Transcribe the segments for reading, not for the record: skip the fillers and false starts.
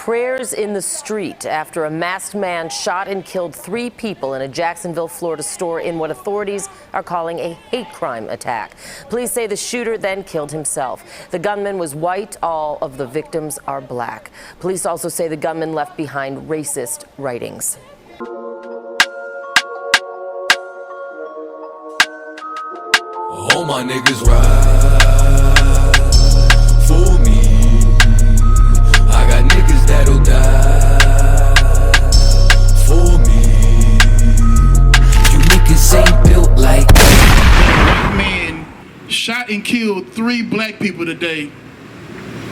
prayers in the street after a masked man shot and killed 3 people in a Jacksonville, Florida store in what authorities are calling a hate crime attack. Police say the shooter then killed himself. The gunman was white. All of the victims are black. Police also say the gunman left behind racist writings. All my niggas ride for me. I got niggas that'll die for me. You niggas ain't built like White man shot and killed 3 black people today,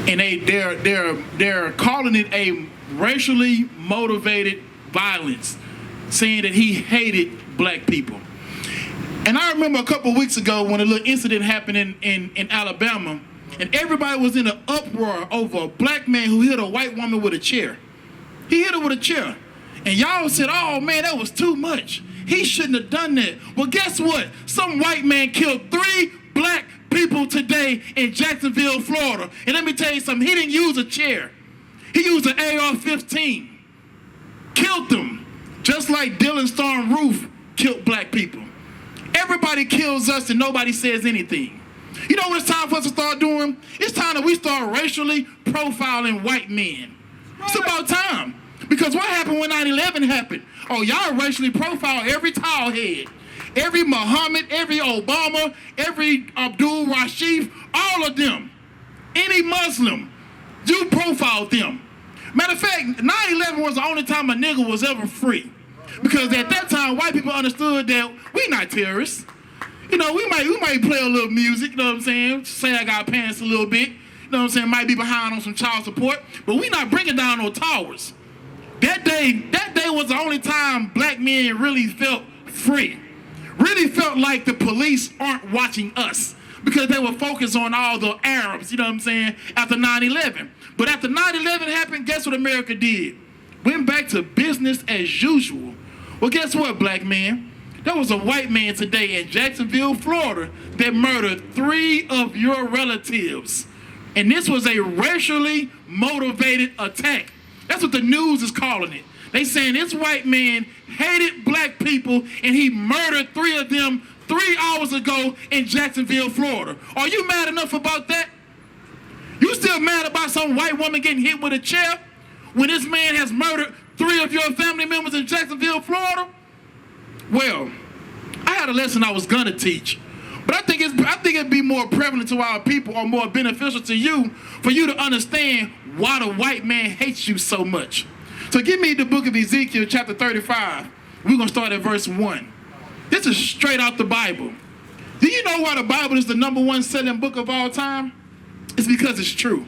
and they're calling it a racially motivated violence, saying that he hated black people. And I remember a couple of weeks ago when a little incident happened in Alabama, and everybody was in an uproar over a black man who hit a white woman with a chair. He hit her with a chair. And y'all said, oh man, that was too much. He shouldn't have done that. Well, guess what? Some white man killed 3 black people today in Jacksonville, Florida. And let me tell you something, he didn't use a chair. He used an AR-15. Killed them. Just like Dylan Storm Roof killed black people. Everybody kills us and nobody says anything. You know what it's time for us to start doing? It's time that we start racially profiling white men. It's about time. Because what happened when 9/11 happened? Oh, y'all racially profile every tall head. Every Muhammad, every Obama, every Abdul Rashid, all of them. Any Muslim, you profiled them. Matter of fact, 9/11 was the only time a nigga was ever free. Because at that time, white people understood that we not terrorists. You know, we might play a little music, you know what I'm saying? Sag our pants a little bit, you know what I'm saying? Might be behind on some child support, but we not bringing down no towers. That day was the only time black men really felt free. Really felt like the police aren't watching us because they were focused on all the Arabs, you know what I'm saying, after 9/11. But after 9/11 happened, guess what America did? Went back to business as usual. Well, guess what, black man? There was a white man today in Jacksonville, Florida, that murdered 3 of your relatives. And this was a racially motivated attack. That's what the news is calling it. They saying this white man hated black people and he murdered 3 of them 3 hours ago in Jacksonville, Florida. Are you mad enough about that? You still mad about some white woman getting hit with a chair when this man has murdered 3 of your family members in Jacksonville, Florida? Well, I had a lesson I was gonna teach, but I think it'd be more prevalent to our people or more beneficial to you for you to understand why the white man hates you so much. So give me the book of Ezekiel, chapter 35. We're gonna start at verse 1. This is straight out the Bible. Do you know why the Bible is the #1 selling book of all time? It's because it's true.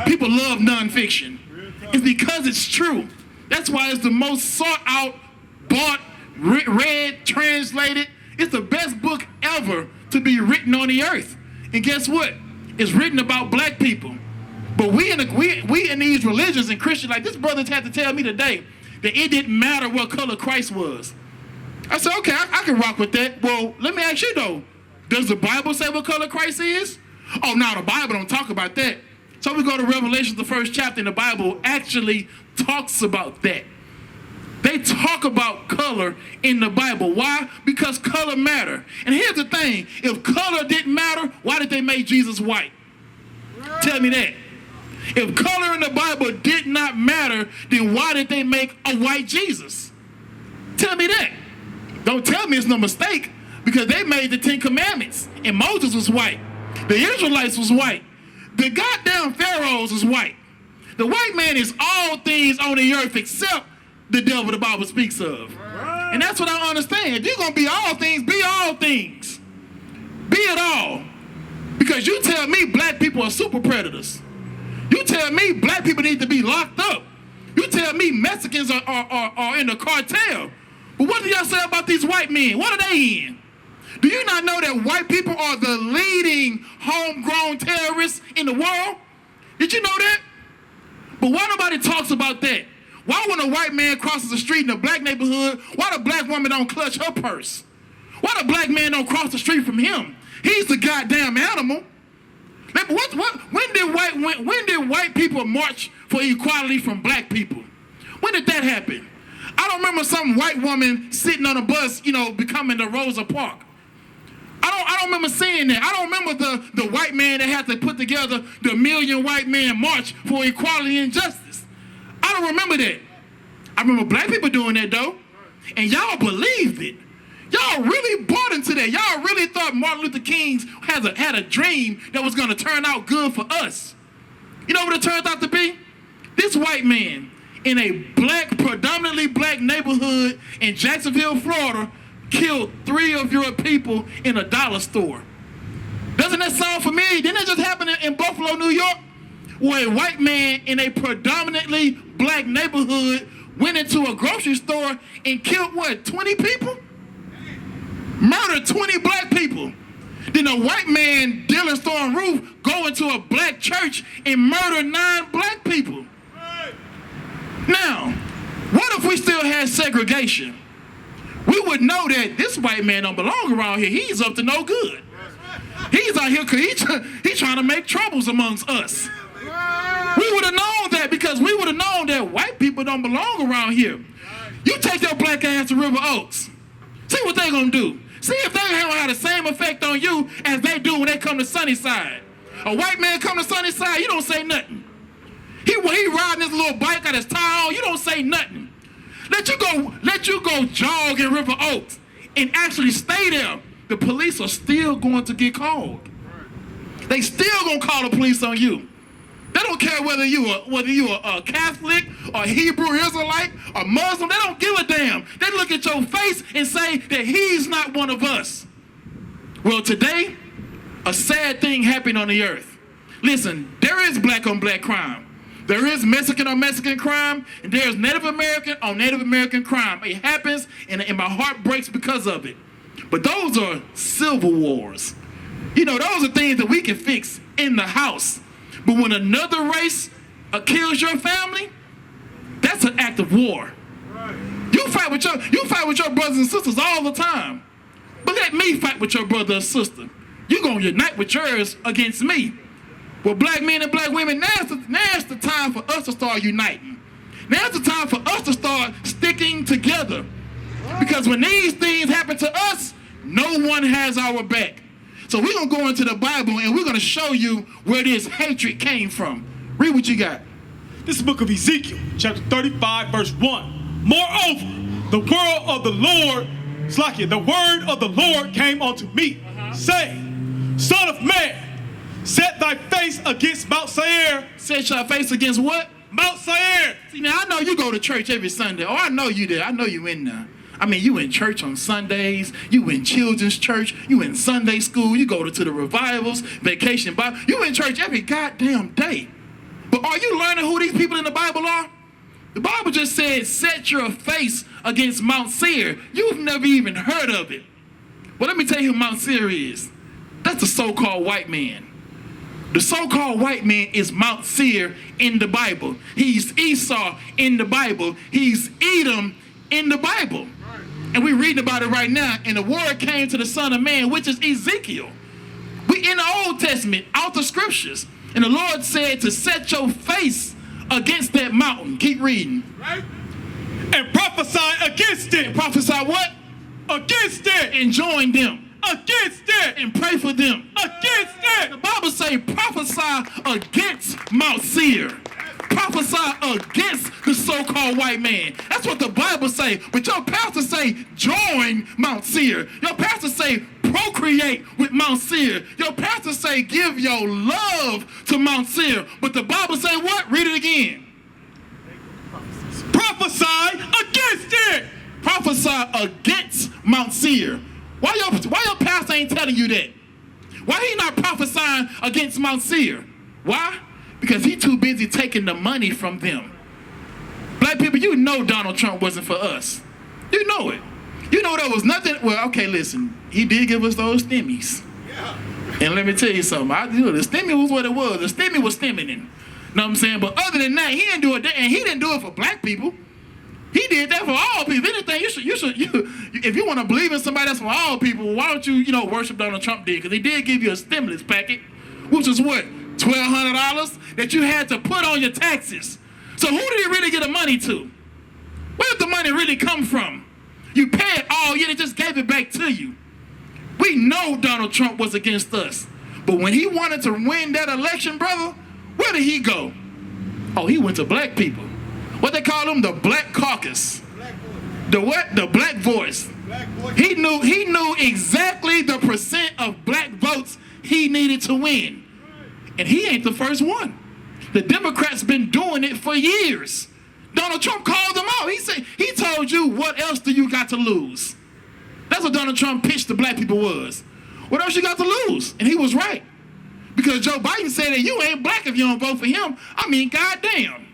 People love nonfiction. It's because it's true. That's why it's the most sought out, bought, read, translated. It's the best book ever to be written on the earth. And guess what? It's written about black people. But we in these religions and Christians, like this brother had to tell me today that it didn't matter what color Christ was. I said, okay, I can rock with that. Well, let me ask you though, does the Bible say what color Christ is? Oh, no, the Bible don't talk about that. So we go to Revelation, the 1st chapter, and the Bible actually talks about that. They talk about color in the Bible. Why? Because color matter. And here's the thing. If color didn't matter, why did they make Jesus white? Tell me that. If color in the Bible did not matter, then why did they make a white Jesus? Tell me that. Don't tell me it's no mistake, because they made the 10 Commandments, and Moses was white. The Israelites was white. The goddamn pharaohs was white. The white man is all things on the earth except the devil the Bible speaks of. Right. And that's what I understand. If you're going to be all things, be all things. Be it all. Because you tell me black people are super predators. You tell me black people need to be locked up. You tell me Mexicans are in the cartel. But what do y'all say about these white men? What are they in? Do you not know that white people are the leading homegrown terrorists in the world? Did you know that? But why nobody talks about that? Why when a white man crosses the street in a black neighborhood, why the black woman don't clutch her purse? Why the black man don't cross the street from him? He's the goddamn animal. When did white people march for equality from black people? When did that happen? I don't remember some white woman sitting on a bus, becoming the Rosa Parks. I don't remember seeing that. I don't remember the white man that had to put together the Million White Men March for Equality and Justice. I don't remember that. I remember black people doing that though, and y'all believed it. Y'all really bought into that. Y'all really thought Martin Luther King had a dream that was going to turn out good for us. You know what it turned out to be? This white man in a predominantly black neighborhood in Jacksonville, Florida, killed 3 of your people in a dollar store. Doesn't that sound familiar? Didn't that just happen in Buffalo, New York? Where a white man in a predominantly black neighborhood went into a grocery store and killed, 20 people? Murdered 20 black people. Then a white man, Dylan Storm Roof, go into a black church and murder 9 black people. Now, what if we still had segregation? We would know that this white man don't belong around here. He's up to no good. He's out here because he's trying to make troubles amongst us. We would have known that because we would have known that white people don't belong around here. You take your black ass to River Oaks. See what they gonna do. See if they don't have the same effect on you as they do when they come to Sunnyside. A white man come to Sunnyside, you don't say nothing. He riding his little bike, got his tie on, you don't say nothing. Let you go jog in River Oaks and actually stay there. The police are still going to get called. They still gonna call the police on you. They don't care whether you are a Catholic or Hebrew Israelite or Muslim. They don't give a damn. They look at your face and say that he's not one of us. Well, today, a sad thing happened on the earth. Listen, there is black on black crime. There is Mexican on Mexican crime, and there's Native American on Native American crime. It happens, and my heart breaks because of it. But those are civil wars. Those are things that we can fix in the house. But when another race kills your family, that's an act of war. You fight with your brothers and sisters all the time. But let me fight with your brother or sister. You're going to unite with yours against me. Well, black men and black women, now's the time for us to start uniting. Now's the time for us to start sticking together. Because when these things happen to us, no one has our back. So we're going to go into the Bible and we're going to show you where this hatred came from. Read what you got. This is the book of Ezekiel, chapter 35, verse 1. Moreover, the word of the Lord came unto me, saying, Son of man, set thy face against Mount Seir. Set your face against what? Mount Seir. See, now I know you go to church every Sunday. Oh, I know you there. I know you in there. I mean, you in church on Sundays, you in children's church, you in Sunday school, you go to the revivals, vacation Bible. You in church every goddamn day. But are you learning who these people in the Bible are? The Bible just said, set your face against Mount Seir. You've never even heard of it. Well, let me tell you who Mount Seir is. That's the so-called white man. The so-called white man is Mount Seir in the Bible. He's Esau in the Bible. He's Edom in the Bible. And we're reading about it right now. And the word came to the Son of Man, which is Ezekiel. We in the Old Testament, out the scriptures. And the Lord said to set your face against that mountain. Keep reading. Right? And prophesy against it. And prophesy what? Against it. And join them. Against it. And pray for them. Against it. The Bible say prophesy against Mount Seir. Prophesy against the so-called white man. That's what the Bible say. But your pastor say, join Mount Seir. Your pastor say, procreate with Mount Seir. Your pastor say, give your love to Mount Seir. But the Bible say what? Read it again. Prophesy against it. Prophesy against Mount Seir. Why your pastor ain't telling you that? Why he not prophesying against Mount Seir? Why? Because he too busy taking the money from them. Black people, you know Donald Trump wasn't for us. You know it. You know there was nothing. Well, okay, listen. He did give us those stimmies. Yeah. And let me tell you something. The stimmy was what it was. The stimmy was stimming. Know what I'm saying? But other than that, he didn't do it. And he didn't do it for black people. He did that for all people. If anything, if you want to believe in somebody that's for all people, why don't you, worship Donald Trump did? Because he did give you a stimulus packet. which is what, $1,200 that you had to put on your taxes. So who did he really get the money to? Where did the money really come from? You paid all year, they just gave it back to you. We know Donald Trump was against us. But when he wanted to win that election, brother, where did he go? Oh, he went to black people. What they call them, the black caucus. The what? The black voice. He knew exactly the percent of black votes he needed to win. And he ain't the first one. The Democrats been doing it for years. Donald Trump called them out. He told you, what else do you got to lose? That's what Donald Trump pitched to black people was. What else you got to lose? And he was right. Because Joe Biden said that you ain't black if you don't vote for him. I mean, goddamn.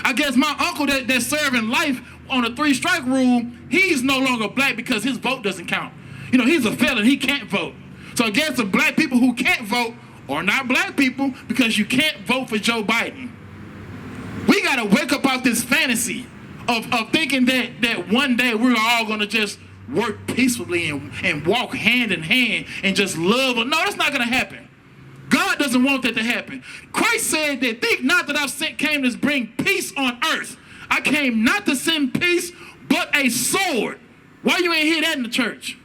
I guess my uncle that's serving life on a 3-strike rule, he's no longer black because his vote doesn't count. You know, he's a felon, he can't vote. So I guess the black people who can't vote are not black people because you can't vote for Joe Biden. We gotta wake up out this fantasy of thinking that one day we're all gonna just work peacefully and walk hand in hand and just love. No, that's not gonna happen. God doesn't want that to happen. Christ said that, think not that came to bring peace on earth. I came not to send peace, but a sword. Why you ain't hear that in the church?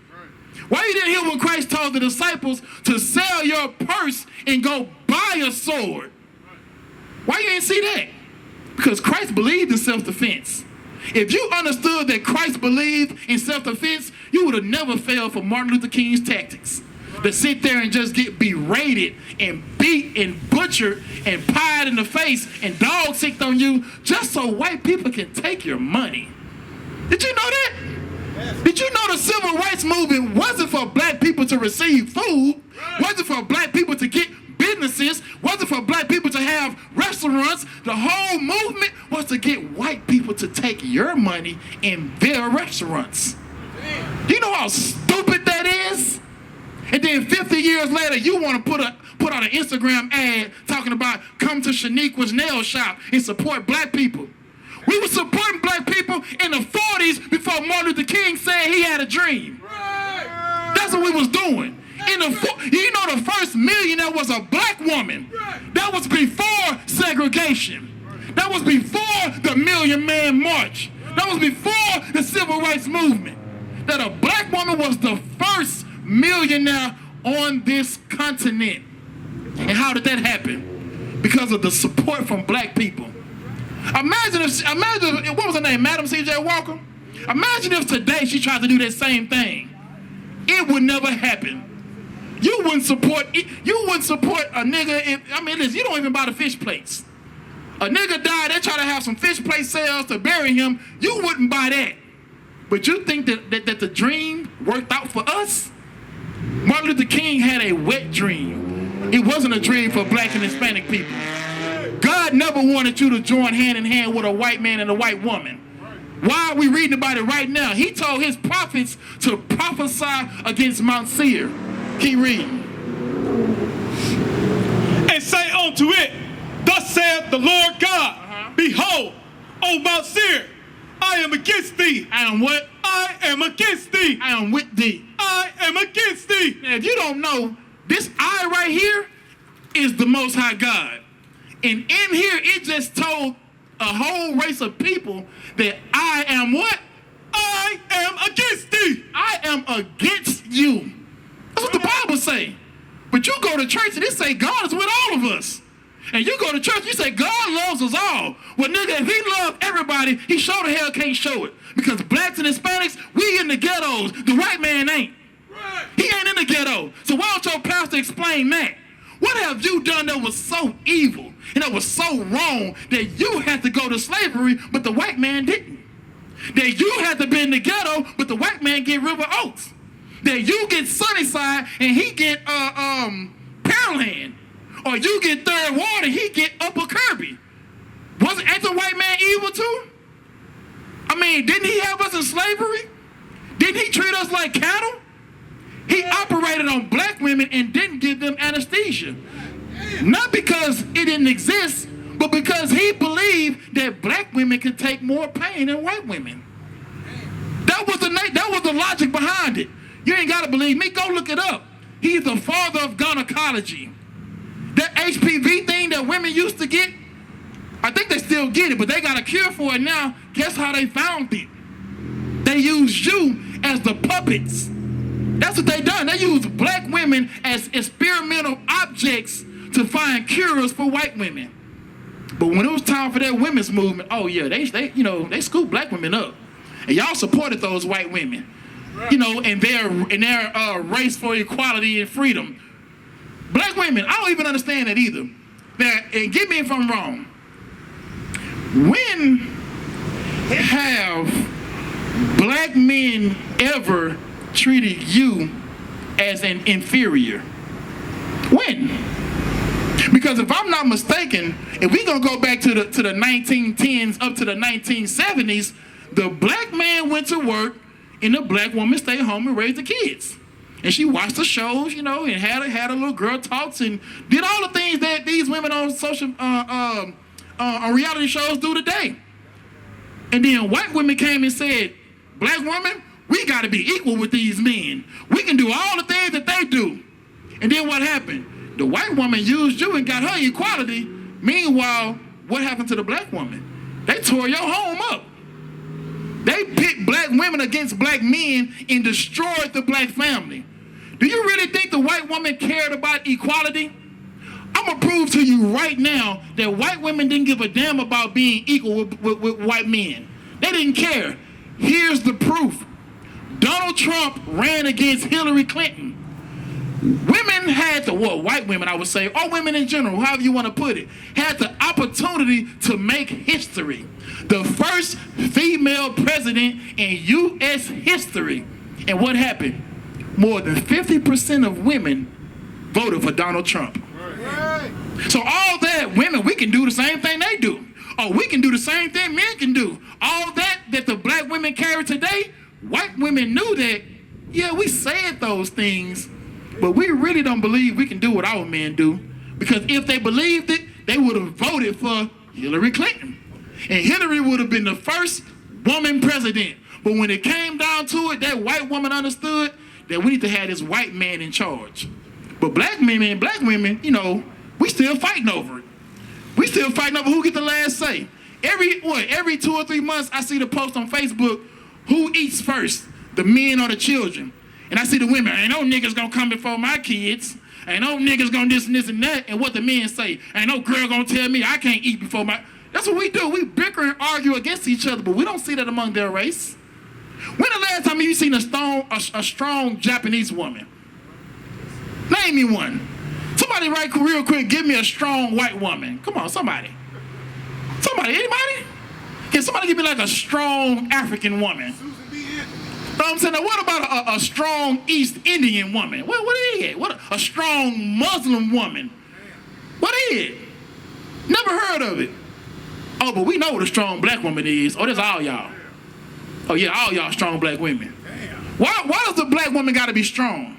Why you didn't hear when Christ told the disciples to sell your purse and go buy a sword? Why you ain't see that? Because Christ believed in self-defense. If you understood that Christ believed in self-defense, you would have never fell for Martin Luther King's tactics. To sit there and just get berated and beat and butchered and pied in the face and dog sicked on you just so white people can take your money. Did you know that? Yes. Did you know the civil rights movement wasn't for black people to receive food, wasn't for black people to get businesses, wasn't for black people to have restaurants? The whole movement was to get white people to take your money in their restaurants. Do you know how stupid that is? And then 50 years later, you want to put out an Instagram ad talking about come to Shaniqua's nail shop and support black people. We were supporting black people in the 40s before Martin Luther King said he had a dream. Right. That's what we was doing. You know, the first millionaire was a black woman. That was before segregation. That was before the Million Man March. That was before the Civil Rights Movement. That a black woman was the first millionaire on this continent. And how did that happen? Because of the support from black people. Imagine if, what was her name, Madam C.J. Walker? Imagine if today she tried to do that same thing. It would never happen. You wouldn't support a nigga, listen, you don't even buy the fish plates. A nigga died, they try to have some fish plate sales to bury him, you wouldn't buy that. But you think that the dream worked out for us? Martin Luther King had a wet dream. It wasn't a dream for black and Hispanic people. God never wanted you to join hand in hand with a white man and a white woman. Why are we reading about it right now? He told his prophets to prophesy against Mount Seir. Keep reading. And say unto it, thus saith the Lord God, behold, O Mount Seir, I am against thee. I am what? I am against thee. I am with thee. I am against thee. Now, if you don't know, this I right here is the Most High God. And in here, it just told a whole race of people that I am what? I am against thee. I am against you. That's what the Bible say. But you go to church and it say God is with all of us. And you go to church, you say God loves us all. Well, nigga, if he loved everybody, he sure the hell can't show it. Because blacks and Hispanics, we in the ghettos. The white man ain't. Right. He ain't in the ghetto. So why don't your pastor explain that? What have you done that was so evil and that was so wrong that you had to go to slavery, but the white man didn't? That you had to be in the ghetto, but the white man get River Oaks. That you get Sunnyside and he get Pearland. Or you get Third Ward and he get Upper Kirby. Ain't the white man evil too? I mean, didn't he have us in slavery? Didn't he treat us like cattle? He operated on black women and didn't give them anesthesia. Not because it didn't exist, but because he believed that black women could take more pain than white women. That was the logic behind it. You ain't got to believe me. Go look it up. He's the father of gynecology. That HPV thing that women used to get, I think they still get it, but they got a cure for it now. Guess how they found it? They used you as the puppets. That's what they done. They used black women as experimental objects to find cures for white women. But when it was time for that women's movement, oh yeah, they scooped black women up, and y'all supported those white women, in their race for equality and freedom. Black women, I don't even understand that either. Now, and get me if I'm wrong. When have black men ever treated you as an inferior? When? Because if I'm not mistaken, if we gonna go back to the 1910s up to the 1970s, the black man went to work and the black woman stayed home and raised the kids. And she watched the shows, and had a little girl talks and did all the things that these women on social on reality shows do today. And then white women came and said, black woman, we gotta be equal with these men. We can do all the things that they do. And then what happened? The white woman used you and got her equality. Meanwhile, what happened to the black woman? They tore your home up. They pit black women against black men and destroyed the black family. Do you really think the white woman cared about equality? I'm gonna prove to you right now that white women didn't give a damn about being equal with white men. They didn't care. Here's the proof. Donald Trump ran against Hillary Clinton. Women had the, white women I would say, or women in general, however you want to put it, had the opportunity to make history. The first female president in U.S. history. And what happened? More than 50% of women voted for Donald Trump. Right. So all that, women, we can do the same thing they do. Or we can do the same thing men can do. All that the black women carry today, white women knew that, yeah, we said those things, but we really don't believe we can do what our men do. Because if they believed it, they would have voted for Hillary Clinton. And Hillary would have been the first woman president. But when it came down to it, that white woman understood that we need to have this white man in charge. But black men and black women, we still fighting over it. We still fighting over who get the last say. Every 2 or 3 months, I see the post on Facebook, who eats first, the men or the children? And I see the women, ain't no niggas gonna come before my kids. Ain't no niggas gonna this and this and that. And what the men say, ain't no girl gonna tell me I can't eat before my... That's what we do. We bicker and argue against each other, but we don't see that among their race. When the last time you seen a strong Japanese woman? Name me one. Somebody right real quick, give me a strong white woman. Come on, somebody. Somebody, anybody? Can somebody give me like a strong African woman? Know what I'm saying? Now, what about a strong East Indian woman? What is it? What a strong Muslim woman? What is it? Never heard of it. Oh, but we know what a strong black woman is. Oh, that's all y'all. Oh yeah, all y'all strong black women. Why does the black woman gotta be strong?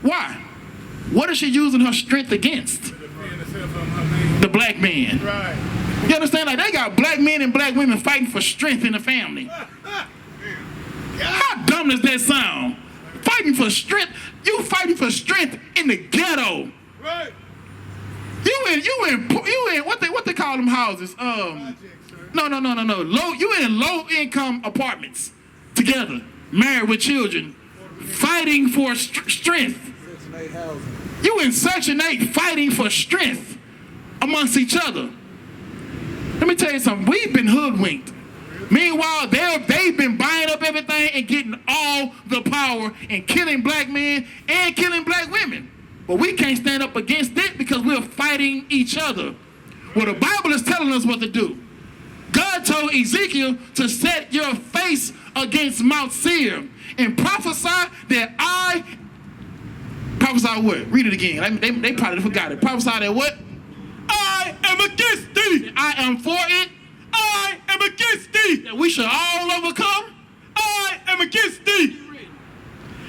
Why? What is she using her strength against? The black man. Right. You understand? Like, they got black men and black women fighting for strength in the family. How dumb does that sound? Fighting for strength? You fighting for strength in the ghetto. Right. You in what they call them houses? No. You in low income apartments together, married with children, fighting for strength. You in Section 8 fighting for strength amongst each other. Let me tell you something. We've been hoodwinked. Meanwhile, they've been buying up everything and getting all the power and killing black men and killing black women. But we can't stand up against it because we're fighting each other. Well, the Bible is telling us what to do. God told Ezekiel to set your face against Mount Seir and prophesy that prophesy what? Read it again. They probably forgot it. Prophesy that what? I am against thee. I am for it. I am against thee. That we shall all overcome. I am against thee.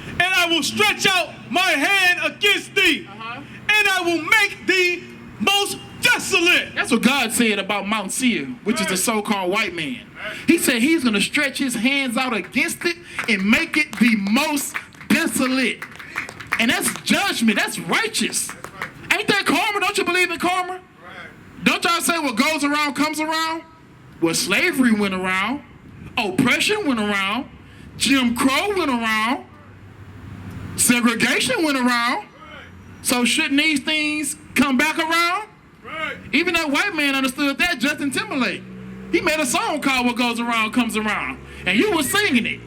And I will stretch out my hand against thee. And I will make thee most desolate. That's what God said about Mount Seir, which is the so-called white man. He said he's going to stretch his hands out against it and make it the most desolate. And that's judgment. That's righteous. Ain't Ain't that karma? Don't you believe in karma? Right. Don't y'all say what goes around comes around? Well, slavery went around, oppression went around, Jim Crow went around, segregation went around. Right. So shouldn't these things come back around? Right. Even that white man understood that, Justin Timberlake. He made a song called What Goes Around Comes Around. And you were singing it.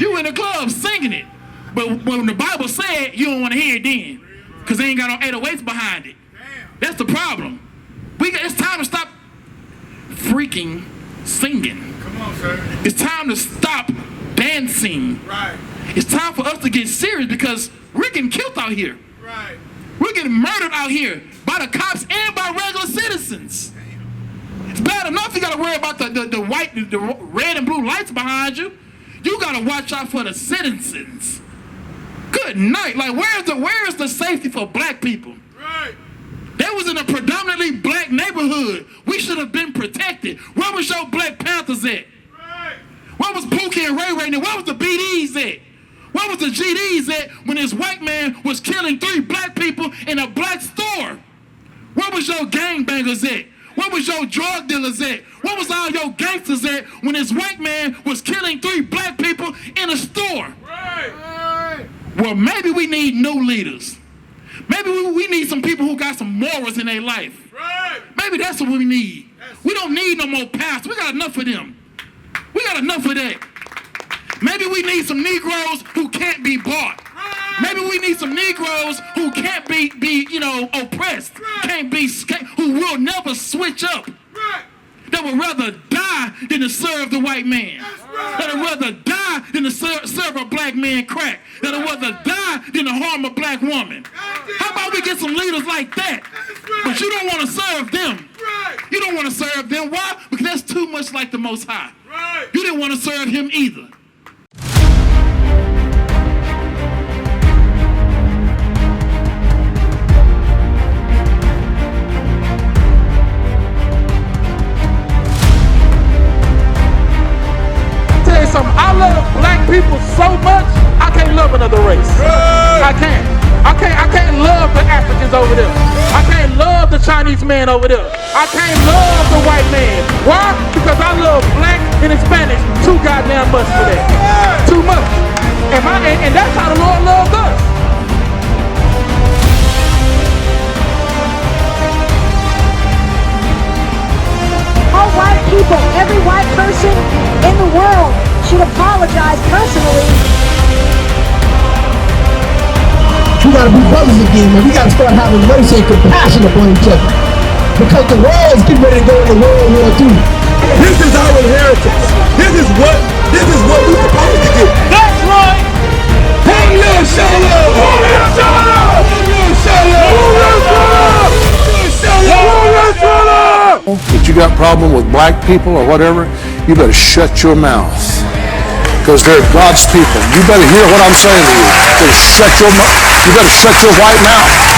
You in the club singing it. But when the Bible said, you don't want to hear it then. Because they ain't got no 808s behind it. That's the problem. It's time to stop freaking singing. Come on, sir. It's time to stop dancing. Right. It's time for us to get serious because we're getting killed out here. Right. We're getting murdered out here by the cops and by regular citizens. It's bad enough you got to worry about the white, the red and blue lights behind you. You got to watch out for the citizens. Good night. Like, where is the safety for black people? Right. That was in a predominantly black neighborhood. We should have been protected. Where was your Black Panthers at? Right. Where was Pookie and Ray Ray? Where was the BDs at? Where was the GDs at when this white man was killing 3 black people in a black store? Where was your gangbangers at? Where was your drug dealers at? Where was all your gangsters at when this white man was killing 3 black people in a store? Right. Well, maybe we need new leaders. Maybe we need some people who got some morals in their life. Right. Maybe that's what we need. We don't need no more pastors. We got enough of them. We got enough of that. Maybe we need some Negroes who can't be bought. Right. Maybe we need some Negroes who can't be oppressed. Right. Who will never switch up. Right. That would rather die than to serve the white man. Right. That would rather die than to serve a black man crack. Right. That would rather die than to harm a black woman. Right. How about we get some leaders like that? Right. But you don't want to serve them. Right. You don't want to serve them. Why? Because that's too much like the Most High. Right. You didn't want to serve him either. Something. I love black people so much, I can't love another race. Right. I can't love the Africans over there. I can't love the Chinese man over there. I can't love the white man. Why? Because I love black and Hispanics too goddamn much for that. Too much. And that's how the Lord loves us. All white people, every white person in the world should apologize personally. We gotta be brothers again, man. We gotta start having mercy and compassion upon each other. Because the world's getting ready to go into World War II. This is our inheritance. This is what we're supposed to get. That's right! Hey, little SHALAM! If you got a problem with black people or whatever, you better shut your mouth. Because they're God's people. You better hear what I'm saying to you. You better shut your white mouth.